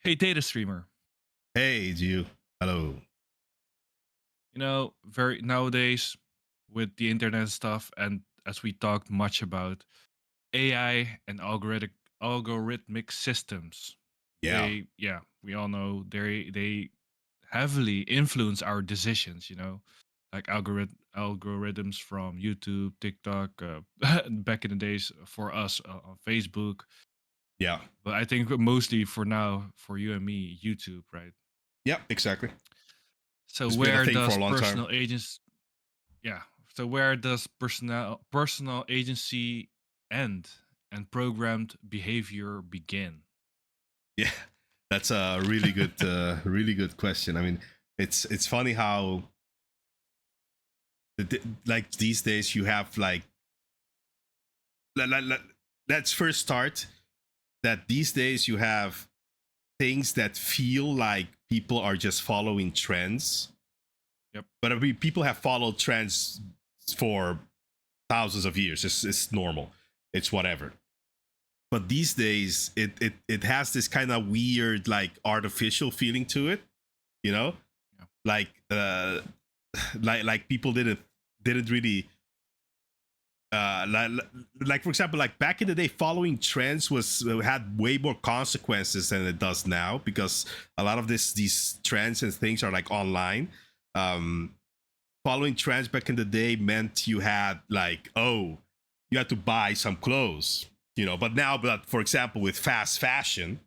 Hey, data streamer. Hey, it's you. Hello. Very nowadays with the internet and stuff, and as we talked much about AI and algorithmic systems, Yeah. we all know they heavily influence our decisions. Like algorithms from YouTube, TikTok, back in the days for us on Facebook. Yeah. But I think mostly for now, for you and me, YouTube, right? Yeah, exactly. So It's been a where thing for does a long time. personal agents Yeah. So where does personal agency end and programmed behavior begin? Yeah. That's a really good question. I mean, it's funny how like these days you have like let's first start that these days you have things that feel like people are just following trends. Yep. But I mean, people have followed trends for thousands of years. It's normal. It's whatever. But these days it has this kind of weird like artificial feeling to it, you know, Yeah. like like people didn't really like for example, like back in the day following trends was had way more consequences than it does now, because a lot of these trends and things are like online. um Following trends back in the day meant you had like, oh, you had to buy some clothes, but now, but for example, with fast fashion,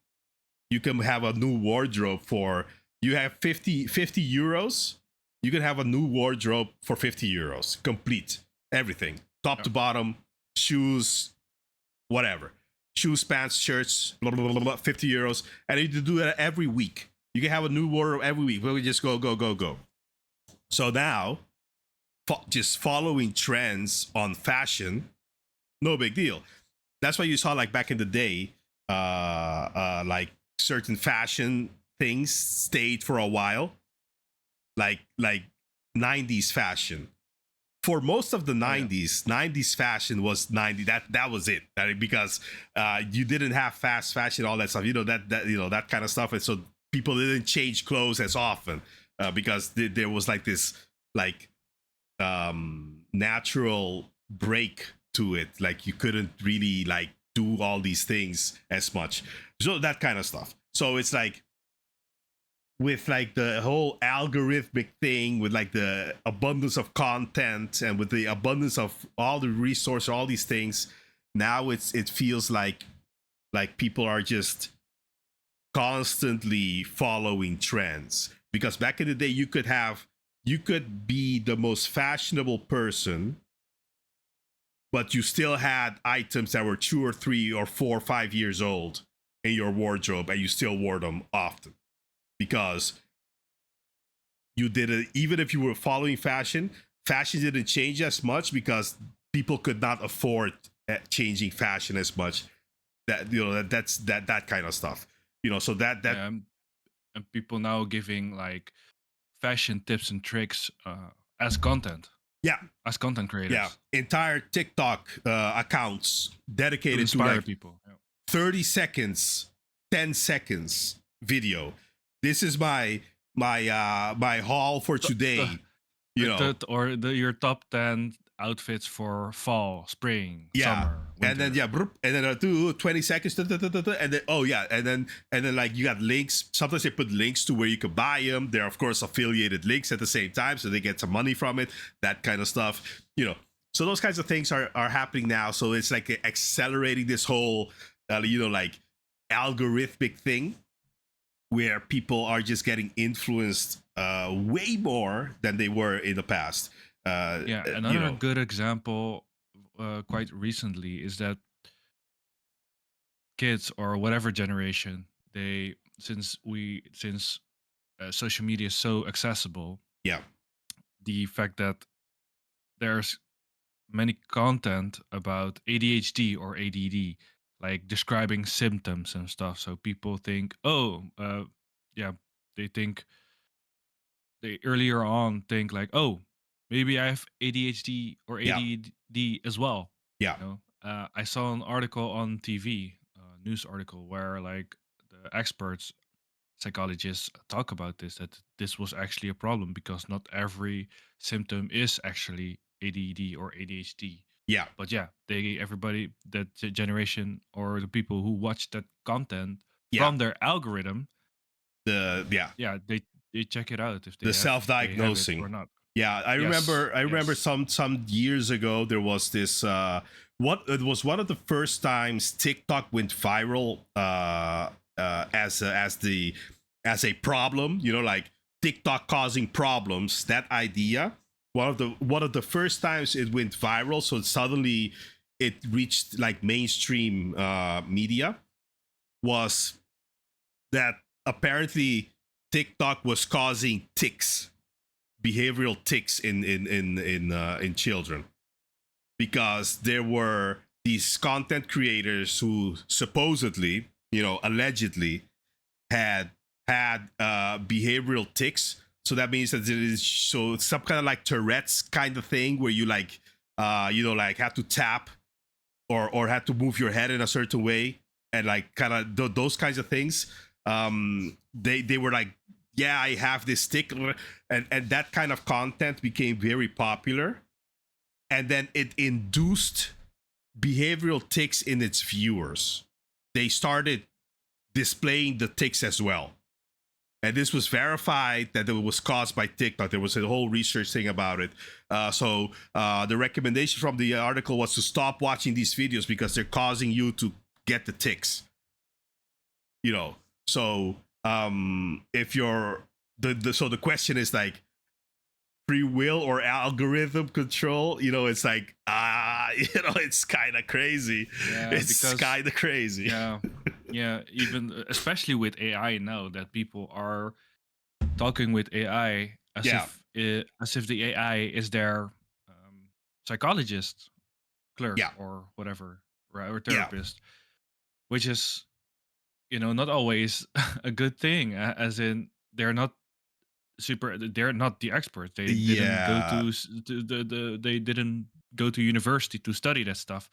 you can have a new wardrobe for, you have 50 euros, you can have a new wardrobe for 50 euros, complete everything, top Yeah. to bottom, shoes, whatever, shoes, pants, shirts, blah, blah, blah, blah, 50 euros. And you do that every week. You can have a new wardrobe every week where we just go, go, go, go. So now, just following trends on fashion, no big deal. That's why you saw like back in the day, like certain fashion things stayed for a while, like 90s fashion. For most of the Oh yeah. 90s fashion was 90. That was it. I mean, because you didn't have fast fashion, all that stuff. That kind of stuff, and so people didn't change clothes as often, because there was like this like natural break to it. Like you couldn't really like do all these things as much. So that kind of stuff. So it's like with like the whole algorithmic thing, with like the abundance of content and with the abundance of all the resource, all these things, now it feels like people are just constantly following trends. Because back in the day you could be the most fashionable person, but you still had items that were 2 or 3 or 4 or 5 years old in your wardrobe, and you still wore them often, because you did it. Even if you were following fashion didn't change as much, because people could not afford changing fashion as much. That kind of stuff. So that Yeah. And people now giving like fashion tips and tricks yeah, as content yeah, creators entire TikTok accounts to dedicated to inspire like people. Yeah. 30 seconds, 10 seconds video. This is my haul for The, the, today. You know, your top 10 outfits for fall, spring, yeah. summer, And then winter. yeah, and then 20 seconds, and then oh yeah, and then like you got links. Sometimes they put links to where you can buy them. They're of course affiliated links at the same time, so they get some money from it. That kind of stuff. So those kinds of things are happening now. So it's like accelerating this whole, like algorithmic thing, where people are just getting influenced way more than they were in the past. Uh, Yeah. uh, you Another know, good example quite recently is that kids or whatever generation, they since social media is so accessible, yeah, the fact that there's many content about ADHD or ADD, like describing symptoms and stuff. So people think, oh, yeah, they think they earlier on think like, oh, maybe I have ADHD or yeah, ADD as well. yeah, I saw an article on TV, news article where like the experts. psychologists talk about this, that this was actually a problem because not every symptom is actually ADD or ADHD. Yeah, But yeah, they everybody that generation or the people who watch that content yeah, from their algorithm, yeah, yeah, they check it out if the they have it self-diagnosing. or not. Yeah, I Yes, remember. I remember yes. some years ago there was this. What it was one of the first times TikTok went viral as a problem. You know, like TikTok causing problems. That idea. One of the first times it went viral. So suddenly it reached like mainstream media. Was that apparently TikTok was causing tics, behavioral tics in children, because there were these content creators who supposedly, allegedly had behavioral tics. So that means that it is so some kind of like Tourette's kind of thing where you like like have to tap or had to move your head in a certain way, and like kind of those kinds of things. They were like, yeah, I have this stick, and that kind of content became very popular, and then it induced behavioral tics in its viewers. They started displaying the tics as well. And this was verified that it was caused by TikTok. There was a whole research thing about it. So the recommendation from the article was to stop watching these videos because they're causing you to get the tics. So if you're so the question is like free will or algorithm control. It's like it's kind of crazy. Yeah, It's because kind of crazy. yeah, yeah, even especially with AI now that people are talking with AI Yeah, as if the AI is their psychologist, clerk, yeah, or whatever, right, or yeah, therapist, which is not always a good thing. As in, they're not the experts. They didn't go yeah, to they didn't go to university to study that stuff,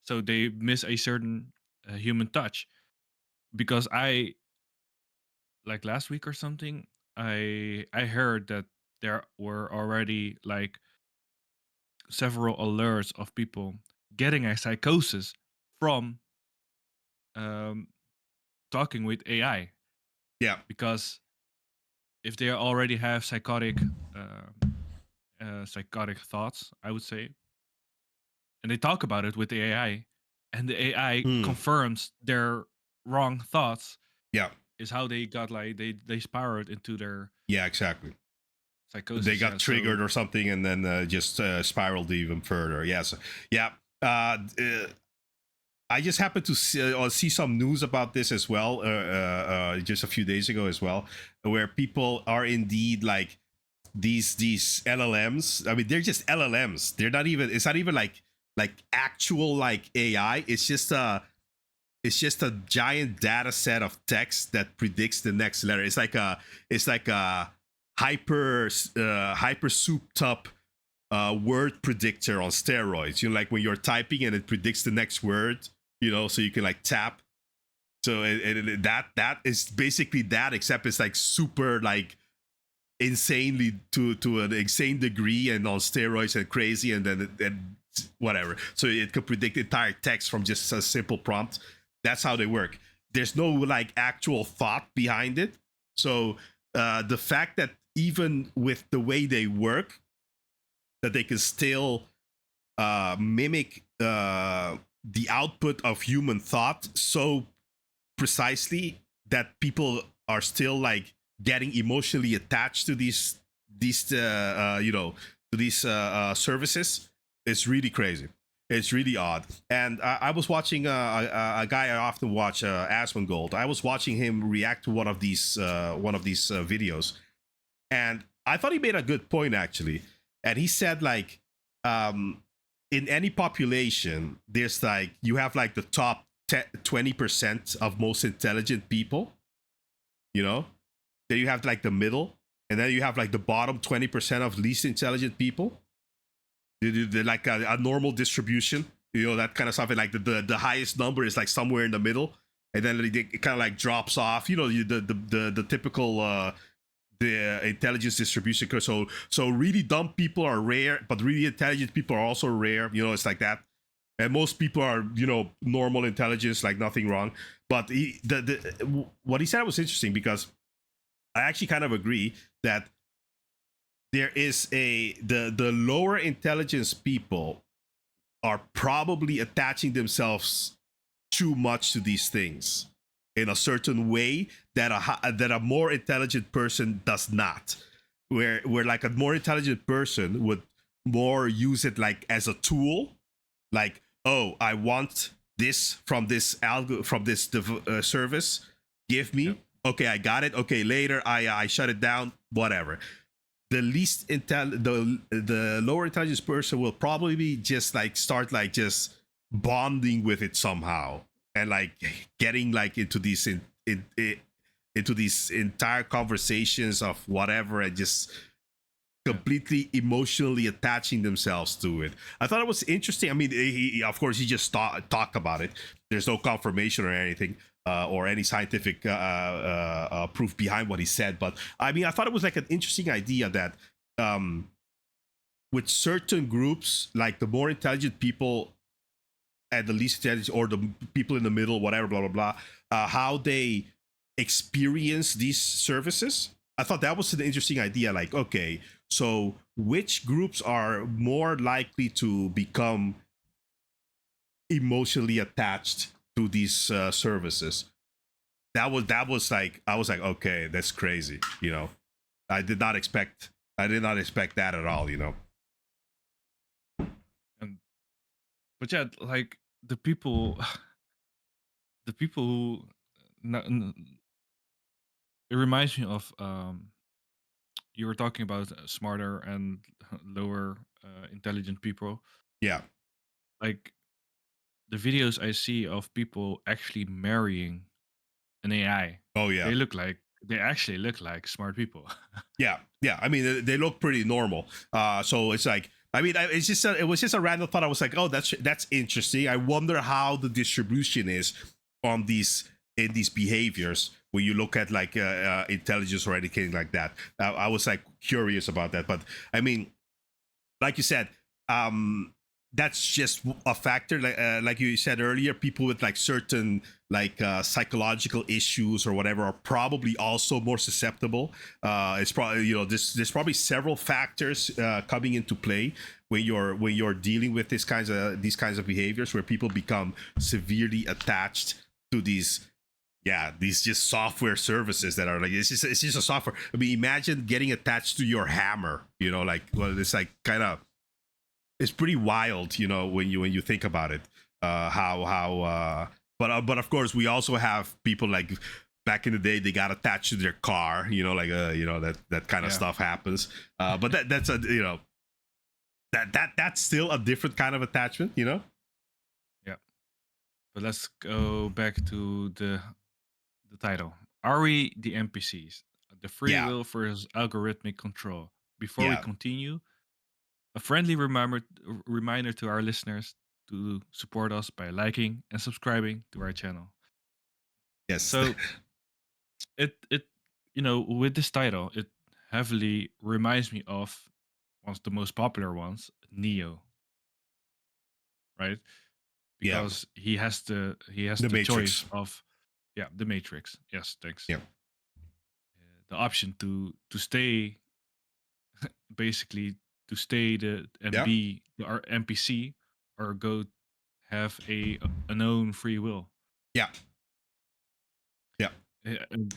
so they miss a certain human touch. Because I, like last week or something, I heard that there were already like several alerts of people getting a psychosis from um, talking with AI. yeah. Because if they already have psychotic thoughts, I would say, and they talk about it with the AI, and the AI Hmm. confirms their wrong thoughts, Yeah, is how they got like they spiraled into their yeah, exactly. They psychosis. Yeah, got triggered so or something, and then just spiraled even further. Yes, yeah. I just happened to see some news about this as well, just a few days ago as well, where people are indeed like these LLMs. I mean, they're just LLMs. They're not even. It's not even like actual like AI. It's just a giant data set of text that predicts the next letter. It's like a hyper souped up word predictor on steroids. Like when you're typing and it predicts the next word. So you can like tap. So that is basically that, except it's like super like insanely to an insane degree and on steroids and crazy, and then and whatever. So it could predict entire text from just a simple prompt. That's how they work. There's no like actual thought behind it. So the fact that even with the way they work, that they can still mimic the output of human thought so precisely that people are still like getting emotionally attached to these services. It's really crazy. It's really odd. And I was watching a guy I often watch, Asmongold. I was watching him react to one of these videos, and I thought he made a good point actually. And he said like, um, in any population, there's like you have like the top 20% of most intelligent people, you know. Then you have like the middle, and then you have like the bottom 20% of least intelligent people. They're like a normal distribution, that kind of stuff. And like the highest number is like somewhere in the middle. and then it kind of like drops off. You know, the typical the intelligence distribution curve. So really dumb people are rare, but really intelligent people are also rare. You know, it's like that. And most people are, you know, normal intelligence, like nothing wrong. But what he said was interesting, because I actually kind of agree that there is the lower intelligence people are probably attaching themselves too much to these things in a certain way that a more intelligent person does not. Where like a more intelligent person would more use it like as a tool, like, oh, I want this from this service, give Yep. me. Okay, I got it. Okay, later I shut it down. Whatever. The lower intelligence person will probably be just like start like just bonding with it somehow, and like getting like into into these entire conversations of whatever, and just Yeah. completely emotionally attaching themselves to it. I thought it was interesting. I mean, of course, he just talked about it. There's no confirmation or anything, or any scientific proof behind what he said. But I mean, I thought it was like an interesting idea that um, with certain groups, like the more intelligent people and the least intelligent, or the people in the middle, whatever, blah blah blah, how they experience these services. I thought that was an interesting idea. Like, okay, so which groups are more likely to become emotionally attached to these services? That was like, I was like, okay, that's crazy. You know, I did not expect that at all. You know. And but yeah, like the people, the people who, it reminds me of you were talking about smarter and lower intelligent people. Yeah. Like the videos I see of people actually marrying an AI, Oh yeah. they actually look like smart people. Yeah, yeah. I mean, they look pretty normal. So it's like, I mean, it was just a random thought. I was like, oh, that's interesting. I wonder how the distribution is on these behaviors when you look at like intelligence or anything like that. I was like curious about that, but I mean, like you said, um, that's just a factor. Like you said earlier, people with like certain like psychological issues or whatever are probably also more susceptible. It's probably, you know, there's probably several factors coming into play when you're dealing with these kinds of behaviors, where people become severely attached to these, yeah, these just software services that are like, it's just a software. I mean, imagine getting attached to your hammer, you know, like, well, it's like kind of, it's pretty wild, you know, when you think about it. How but of course we also have people like back in the day, they got attached to their car, you know, like you know, that kind of Yeah, stuff happens. But that's a, you know, that's still a different kind of attachment, you know. yeah. But let's go back to the title. Are we the NPCs? The free Yeah, will versus algorithmic control. Before we yeah, continue, a friendly reminder to our listeners to support us by liking and subscribing to our channel. yes. So it with this title, it heavily reminds me of one of the most popular ones, Neo, right? Yeah, Because he has the the choice Matrix. of, yeah, the Matrix. Yes, thanks. Yeah, The option to stay, basically, to stay and yeah, be our NPC, or go have a known free will. yeah, yeah.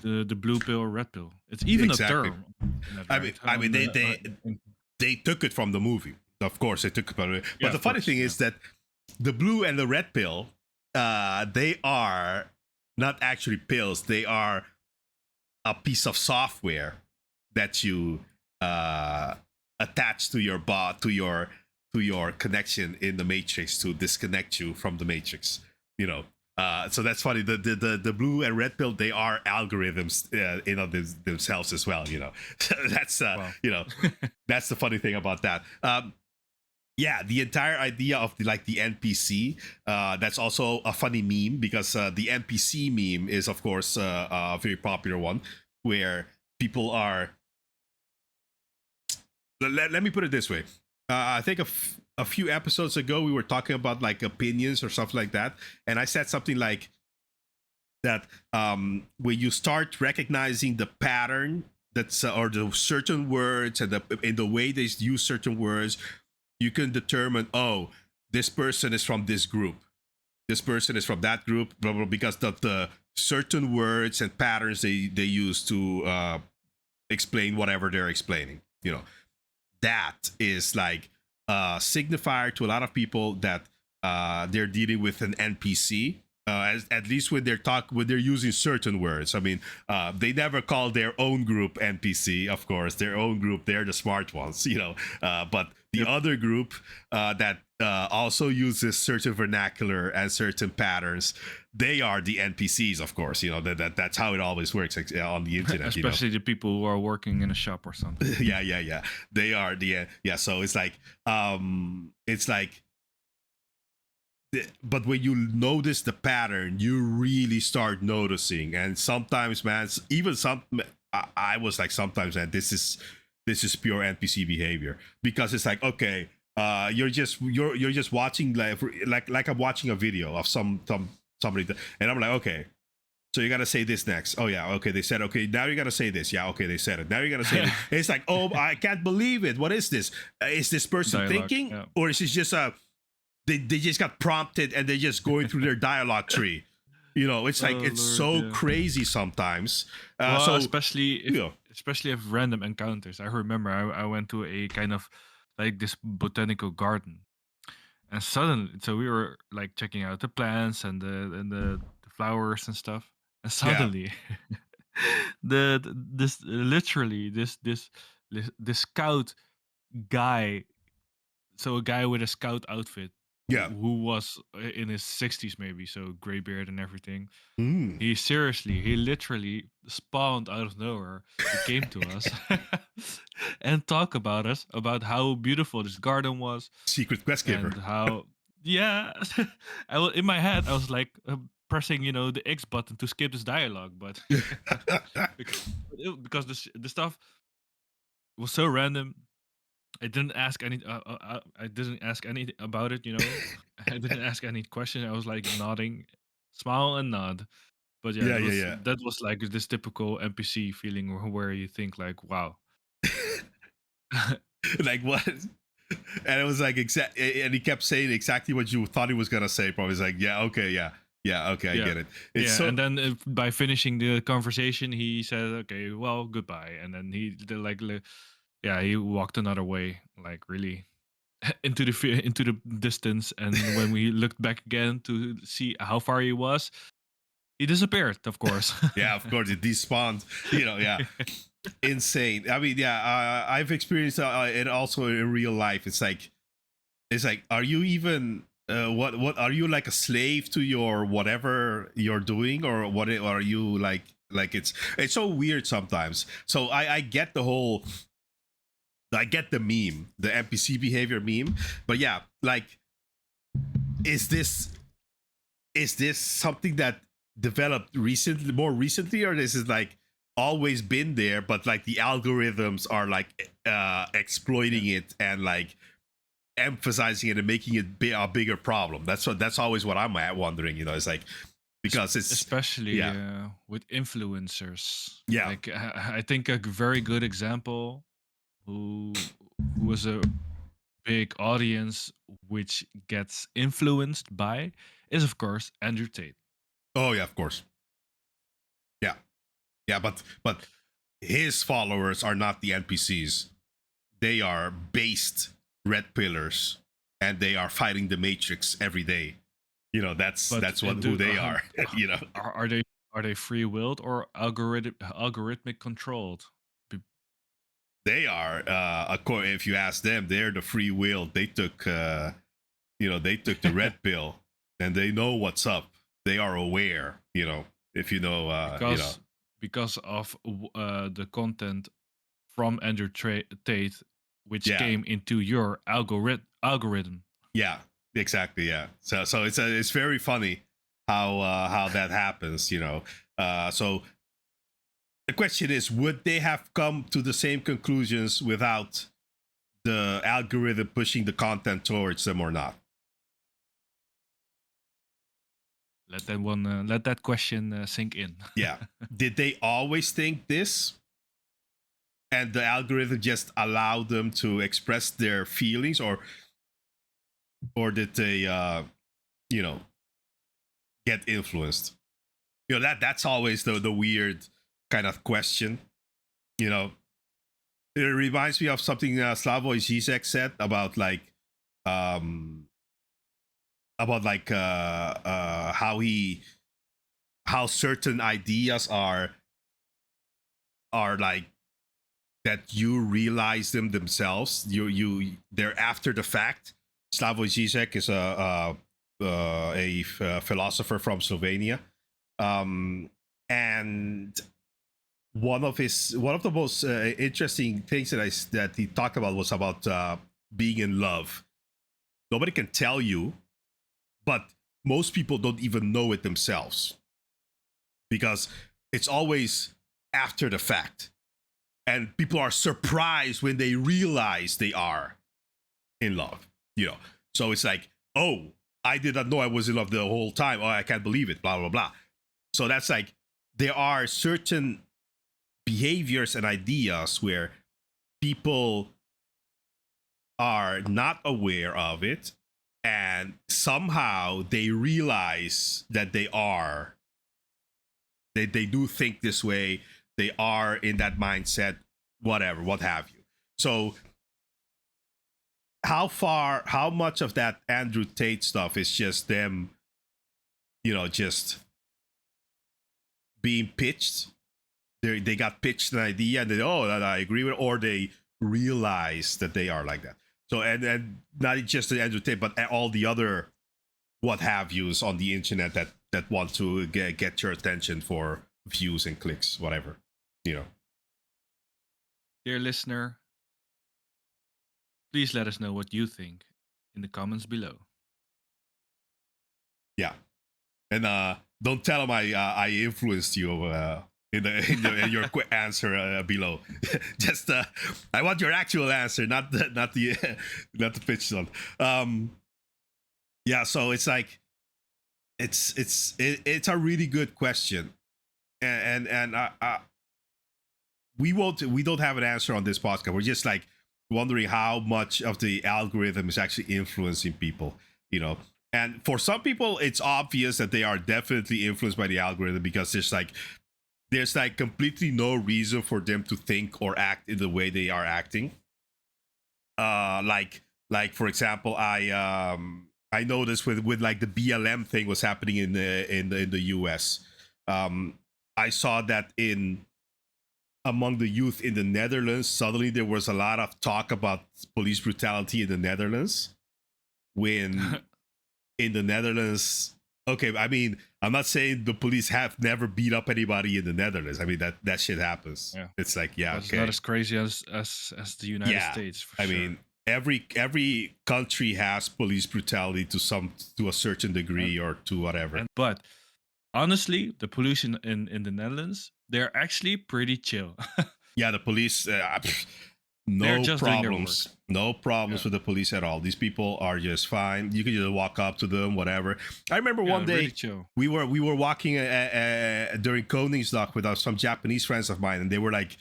The blue pill, red pill. It's even a Exactly. term on the internet, right? I mean, On the they took it from the movie. Of course, they took it from the movie. But Yeah, the of funny course. thing Yeah. is that the blue and the red pill, they are not actually pills. They are a piece of software that you uh, attach to your to your connection in the matrix to disconnect you from the matrix. You know. So that's funny. The blue and red pill, they are algorithms in of themselves as well. You know, that's Well, you know, that's the funny thing about that. Yeah, the entire idea of the NPC, that's also a funny meme because the NPC meme is of course a very popular one where people are, let me put it this way. I think a few episodes ago we were talking about like opinions or stuff like that, and I said something like that, when you start recognizing the pattern that's or the certain words and in the way they use certain words, you can determine, oh, this person is from this group, this person is from that group, blah blah, because of the certain words and patterns they use to explain whatever they're explaining. That is like a signifier to a lot of people that they're dealing with an NPC. At least when they're using certain words. I mean, they never call their own group NPC. Of course, their own group, they're the smart ones. But the Yep. other group that also uses certain vernacular and certain patterns, they are the NPCs. Of course, that's how it always works on the internet. Especially the people who are working in a shop or something. Yeah. They are the yeah. So it's like, but when you notice the pattern, you really start noticing. And sometimes, man, even I was like, sometimes, man, this is pure NPC behavior, because it's like, okay, you're just watching like I'm watching a video of somebody, and I'm like, okay, so you gotta say this next. Oh yeah, okay, they said, okay, now you gotta say this. Yeah, okay, they said it. Now you gotta say it. It's like, oh, I can't believe it. What is this? Is this person Dialogue. thinking, Yeah. or is this just they just got prompted and they're just going through their dialogue tree? It's like, Oh it's Lord, so yeah. crazy sometimes. Well, So especially you if know, especially if random encounters. I remember I went to a kind of like this botanical garden, and suddenly, so we were like checking out the plants and the flowers and stuff, and yeah, suddenly, this literally this scout guy, so a guy with a scout outfit yeah. who was in his 60s maybe, so gray beard and everything. Mm. He literally spawned out of nowhere. He came to us and talk about us, about how beautiful this garden was, Secret quest giver. and how, yeah. In my head I was like pressing, the X button to skip this dialogue, but because, because the stuff was so random. I didn't ask any about it. I didn't ask any question. I was like nodding, smile and nod. But yeah, Yeah, that yeah, was yeah. that was like this typical NPC feeling where you think like, wow. Like what? And it was like and he kept saying exactly what you thought he was gonna say. Probably, it's like, yeah, okay, yeah, okay, I Yeah. get it. It's Yeah, so and then by finishing the conversation, he said, "Okay, well, goodbye," and then yeah, he walked another way, like really into the distance. And when we looked back again to see how far he was, he disappeared, of course. yeah, of course it despawned. Yeah, insane. I mean, yeah, I've experienced it also in real life. It's like, are you even what are you, like a slave to your whatever you're doing, or are you like it's so weird sometimes. So I get the whole, I get the meme, the NPC behavior meme, but yeah, like, is this something that developed more recently, or this is like always been there, but like the algorithms are like exploiting Yeah. it and like emphasizing it and making it a bigger problem? That's always what I'm wondering. It's like, because it's, Especially yeah, with influencers. yeah. Like I think a very good example who was a big audience which gets influenced by is of course Andrew Tate. Oh yeah, of course. Yeah, yeah, but his followers are not the NPCs. They are based red pillars, and they are fighting the Matrix every day. That's But who they are. you know are they free willed or algorithmic controlled? Be- they are, if you ask them, they're the free will. They took the red pill, and they know what's up. They are aware. If because of the content from Tate, which Yeah. came into your algorithm. Yeah, exactly. Yeah. So it's very funny how that happens. So the question is, would they have come to the same conclusions without the algorithm pushing the content towards them or not? Let that question sink in. Yeah. Did they always think this? And the algorithm just allowed them to express their feelings, or did they, you know, get influenced? That's always the weird kind of question. You know, it reminds me of something Slavoj Žižek said um about how certain ideas are like that you realize them themselves. They're after the fact. Slavoj Žižek is a philosopher from Slovenia, and one of the most interesting things that he talked about was about being in love. Nobody can tell you, but most people don't even know it themselves because it's always after the fact, and people are surprised when they realize they are in love. So it's like, oh, I did not know I was in love the whole time. Oh, I can't believe it. Blah blah blah. So that's like, there are certain behaviors and ideas where people are not aware of it, and somehow they realize that they do think this way, they are in that mindset, whatever, what have you. So how much of that Andrew Tate stuff is just them, just being pitched? They got pitched an idea and they, oh, that I agree with, or they realize that they are like that. So and not just the Andrew Tate, but all the other what have yous on the internet that want to get your attention for views and clicks, whatever. Dear listener, please let us know what you think in the comments below. Yeah, and don't tell them I influenced you in your quick answer below. Just I want your actual answer, not the not the pitch one. Yeah, so it's like it's a really good question, and we don't have an answer on this podcast. We're just like wondering how much of the algorithm is actually influencing people. And for some people, it's obvious that they are definitely influenced by the algorithm, because there's completely no reason for them to think or act in the way they are acting. Like for example, I noticed with like the BLM thing was happening in the US. I saw that among the youth in the Netherlands, suddenly there was a lot of talk about police brutality in the Netherlands. When in the Netherlands, okay, I mean, I'm not saying the police have never beat up anybody in the Netherlands. I mean, that shit happens. Yeah. It's like, yeah, It's okay, not as crazy as the United States. For I sure. mean, every country has police brutality to a certain degree, or to whatever. But honestly, the pollution in the Netherlands, they're actually pretty chill. Yeah, the police, They're no just doing their problems. No problems with the police at all. These people are just fine. You can just walk up to them, whatever. I remember one day really chill. we were walking during Koningsdag with some Japanese friends of mine, and they were like,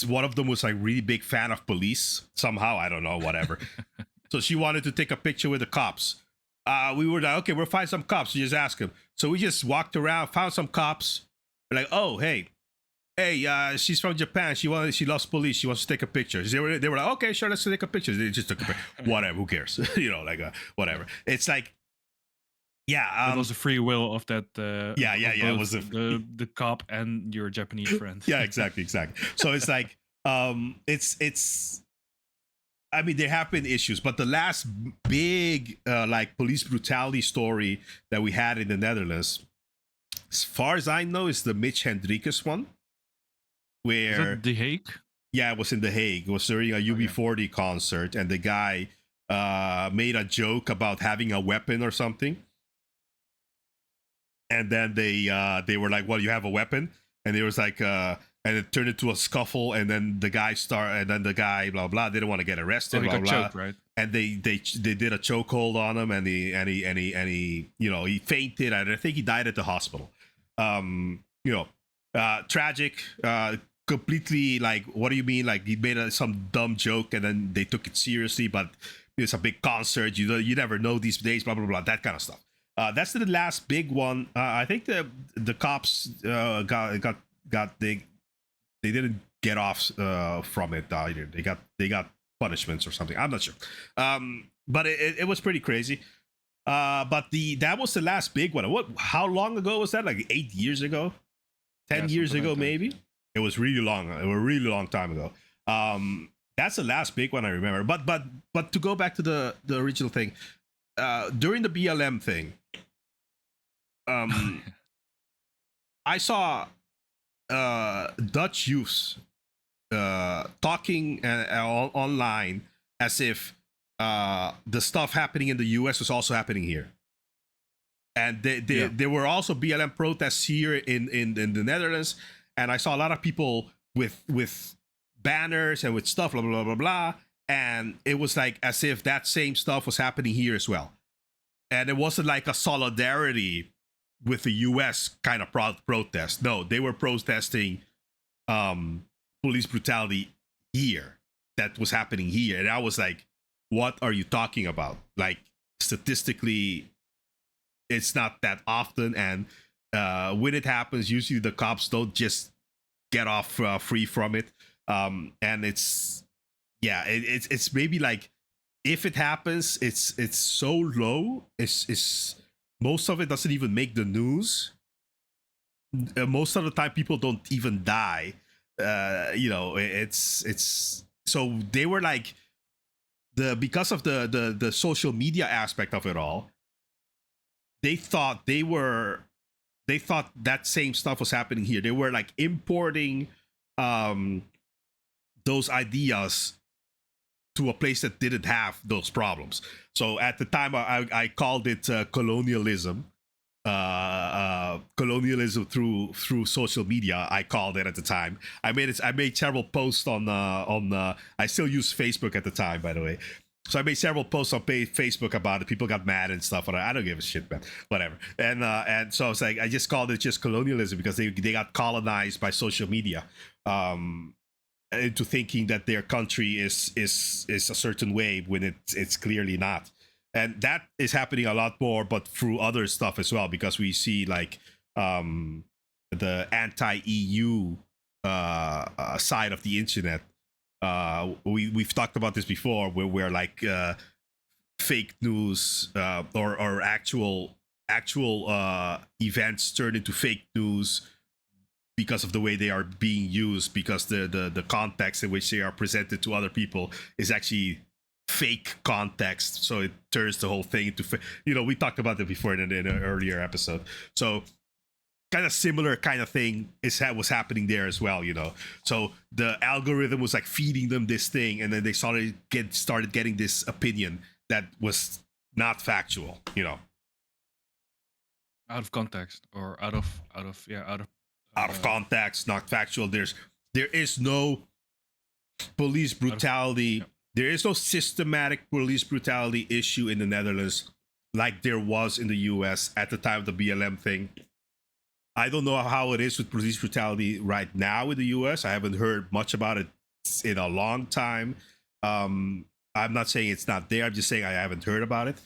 one of them was like really big fan of police somehow. I don't know, whatever. So she wanted to take a picture with the cops. We were like, okay, we'll find some cops. You just ask them. So we just walked around, found some cops. We're like, oh, hey, she's from Japan. She loves police. She wants to take a picture. They were like, okay, sure, let's take a picture. They just took a picture. Whatever, who cares? Whatever. It's like, yeah. It was the free will of that. Yeah. It was the cop and your Japanese friend. Yeah, exactly. So it's like, it's. I mean, there have been issues, but the last big like police brutality story that we had in the Netherlands, as far as I know, is the Mitch Hendrikus one. Where The Hague? Yeah, it was in The Hague. It was during a Oh yeah. UB40 concert, and the guy made a joke about having a weapon or something, and then they were like, "Well, you have a weapon," and it was like, and it turned into a scuffle, and then the guy blah blah didn't want to get Oh, arrested, he blah got blah, choked, right? and they did a chokehold on him, and he he fainted, and I think he died at the hospital. Tragic. Completely like, what do you mean? Like he made some dumb joke, and then they took it seriously, but it's a big concert. You never know these days. Blah blah blah. That kind of stuff. That's the last big one. I think the cops they didn't get off from it either. They got punishments or something. I'm not sure. But it was pretty crazy. But the that was the last big one. What? How long ago was that? Like 8 years ago, Yeah, 10 years something ago, like that. maybe. It was really long. It was a really long time ago. That's the last big one I remember. But to go back to the original thing, during the BLM thing, um, I saw Dutch youths talking online as if the stuff happening in the US was also happening here. And Yeah. there were also BLM protests here in the Netherlands. And I saw a lot of people with banners and with stuff, blah, blah, blah, blah, blah. And it was like as if that same stuff was happening here as well. And it wasn't like a solidarity with the US kind of protest. No, they were protesting um, police brutality here that was happening here. And I was like, what are you talking about? Like, statistically, it's not that often. And when it happens, usually the cops don't just get off free from it. And it's maybe like, if it happens, it's so low. It's most of it doesn't even make the news. Most of the time people don't even die. It's so they were like, because of the social media aspect of it all, they thought they thought that same stuff was happening here. They were like importing um those ideas to a place that didn't have those problems. So at the time, I called it colonialism. Colonialism through social media. I called it at the time. I made several posts on. I still use Facebook at the time, by the way. So I made several posts on Facebook about it. People got mad and stuff. And I don't give a shit, man. Whatever. And so I was like, I just called it just colonialism because they got colonized by social media. Into thinking that their country is a certain way when it's clearly not. And that is happening a lot more, but through other stuff as well, because we see like the anti-EU side of the internet. We've talked about this before, where like fake news or actual events turn into fake news because of the way they are being used, because the context in which they are presented to other people is actually fake context, so it turns the whole thing into we talked about it before in an earlier episode. So kind of similar kind of thing was happening there as well. So the algorithm was like feeding them this thing, and then they started getting this opinion that was not factual. Out of context, or out of Out of uh context, not factual. There is no police out of brutality. yeah. There is no systematic police brutality issue in the Netherlands like there was in the US at the time of the BLM thing. I don't know how it is with police brutality right now in the US. I haven't heard much about it in a long time. I'm not saying it's not there. I'm just saying I haven't heard about it.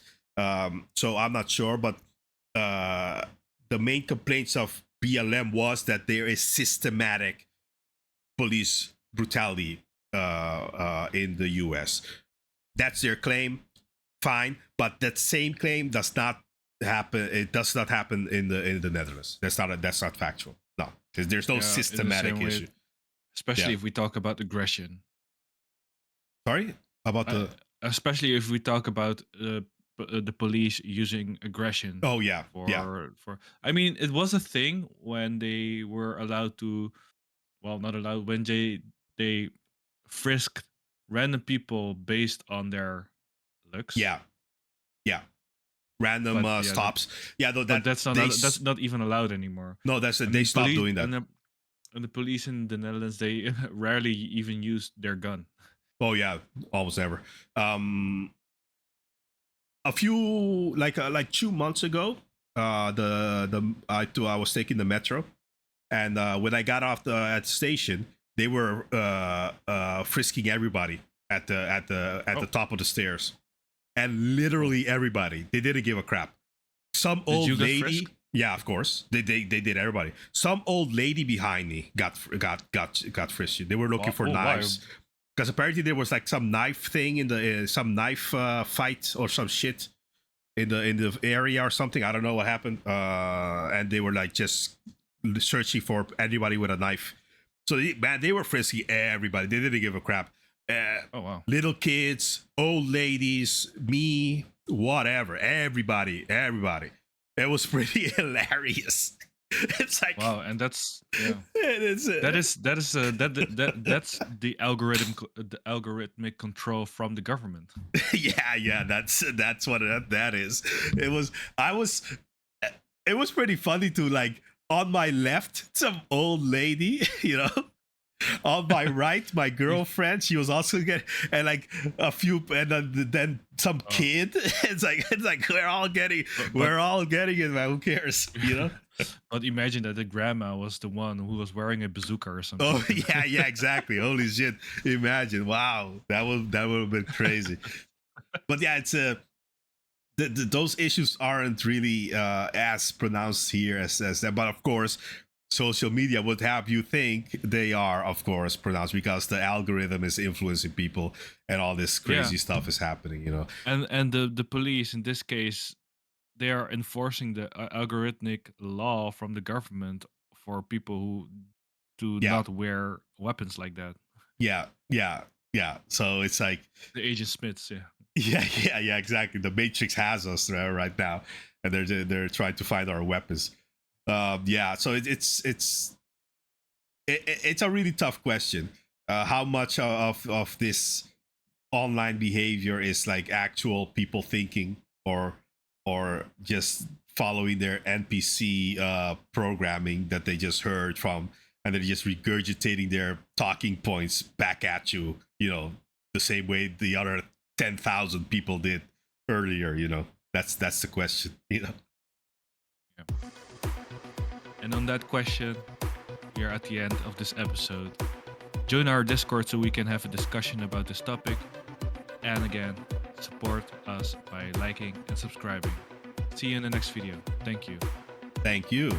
So I'm not sure. But the main complaints of BLM was that there is systematic police brutality in the US. That's their claim. Fine, but that same claim does not happen. It does not happen in the Netherlands. That's not factual. No, because there's no Yeah, in the systematic same way, issue. especially Yeah. if we talk about aggression. Sorry about uh, the. Especially if we talk about the police using aggression Oh yeah, yeah. for I mean, it was a thing when they were allowed to, well, not allowed, when they frisked random people based on their looks. Yeah, yeah. Random But yeah, stops. Yeah, though but that they that's not even allowed anymore. no, that's I they mean, stopped police doing that. and the police in the Netherlands, they rarely even use their gun. Oh yeah, almost never. A few like 2 months ago, I was taking the metro, and when I got off at the station, they were frisking everybody at the Oh, top of the stairs, and literally everybody. They didn't give a crap. Some did old you get frisked? lady, yeah, of course, they did everybody. Some old lady behind me got frisked. They were looking for Why? knives because apparently there was like some knife thing in the some knife fight or some shit in the area or something. I don't know what happened. And they were like just searching for anybody with a knife. So man, they were frisky everybody. They didn't give a crap. Oh wow. Little kids, old ladies, me, whatever. Everybody. It was pretty hilarious. It's like Wow, and that's yeah. it's That's the the algorithmic control from the government. yeah. That's what that is. It was. I was. It was pretty funny to like on my left, some old lady, on my right, my girlfriend, she was also getting, and like a few, and then some Oh, kid. It's like we're all getting, but but we're all getting it, man. Who cares? but imagine that the grandma was the one who was wearing a bazooka or Oh something. yeah, exactly. Holy shit! Imagine, wow, that would have been crazy. But yeah, it's those issues aren't really as pronounced here as that. But of course, social media would have you think they are, of course, pronounced because the algorithm is influencing people and all this Yeah, crazy stuff is happening. and the police in this case, they are enforcing the algorithmic law from the government for people who do Yeah, not wear weapons like that. yeah. So it's like, The Agent Smiths, yeah. yeah, exactly. The Matrix has us right now, and they're trying to find our weapons. Yeah, so it's a really tough question. How much of this online behavior is like actual people thinking, or just following their NPC programming that they just heard from, and they're just regurgitating their talking points back at you, the same way the other 10,000 people did earlier. That's the question. Yeah. And on that question, we are at the end of this episode. Join our Discord so we can have a discussion about this topic. And again, support us by liking and subscribing. See you in the next video. Thank you. Thank you.